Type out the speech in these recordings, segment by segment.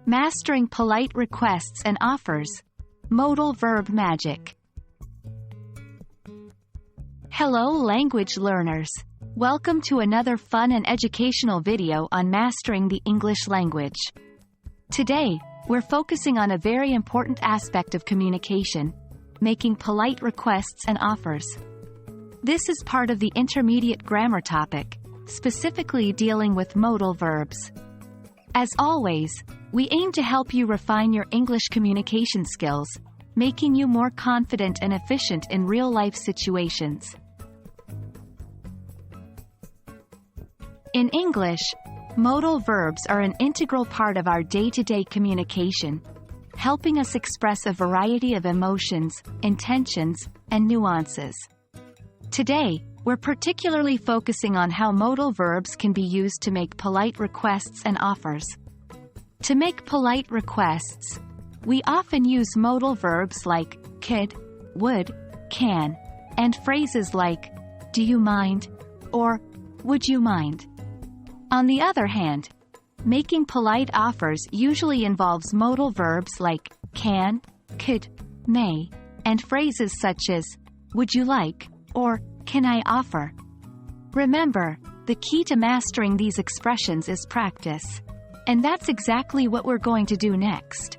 Mastering polite requests and offers. Modal Verb Magic. Hello language learners. Welcome to another fun and educational video on mastering the English language. Today, we're focusing on a very important aspect of communication, making polite requests and offers. This is part of the intermediate grammar topic, specifically dealing with modal verbs. As always, we aim to help you refine your English communication skills, making you more confident and efficient in real-life situations. In English, modal verbs are an integral part of our day-to-day communication, helping us express a variety of emotions, intentions, and nuances. Today, we're particularly focusing on how modal verbs can be used to make polite requests and offers. To make polite requests, we often use modal verbs like could, would, can, and phrases like do you mind or would you mind. On the other hand, making polite offers usually involves modal verbs like can, could, may, and phrases such as would you like or can I offer? Remember, the key to mastering these expressions is practice. And that's exactly what we're going to do next.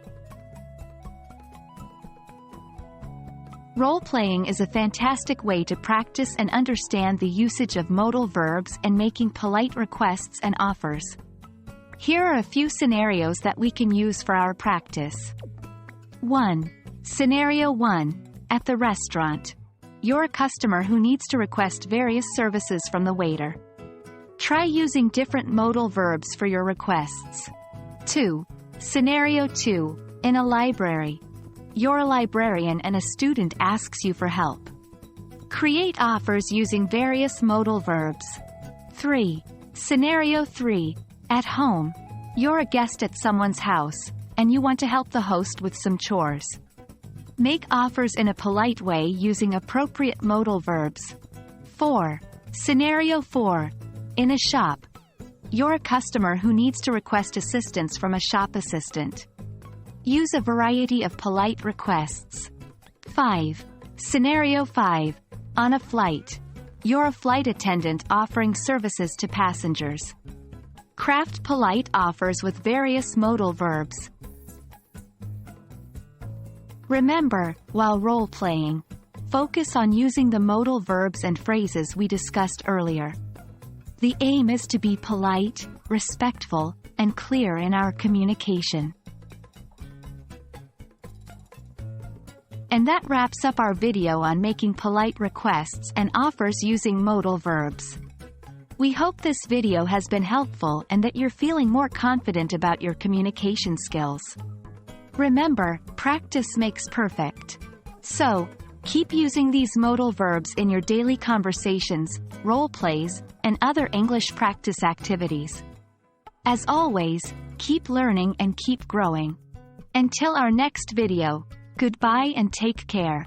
Role-playing is a fantastic way to practice and understand the usage of modal verbs and making polite requests and offers. Here are a few scenarios that we can use for our practice. 1. Scenario 1. At the restaurant. You're a customer who needs to request various services from the waiter. Try using different modal verbs for your requests. 2. Scenario 2. In a library. You're a librarian and a student asks you for help. Create offers using various modal verbs. 3. Scenario 3. At home. You're a guest at someone's house, and you want to help the host with some chores. Make offers in a polite way using appropriate modal verbs. 4. Scenario 4. In a shop. You're a customer who needs to request assistance from a shop assistant. Use a variety of polite requests. 5. Scenario 5. On a flight. You're a flight attendant offering services to passengers. Craft polite offers with various modal verbs. Remember, while role-playing, focus on using the modal verbs and phrases we discussed earlier. The aim is to be polite, respectful, and clear in our communication. And that wraps up our video on making polite requests and offers using modal verbs. We hope this video has been helpful and that you're feeling more confident about your communication skills. Remember, practice makes perfect. So, keep using these modal verbs in your daily conversations, role plays, and other English practice activities. As always, keep learning and keep growing. Until our next video, goodbye and take care.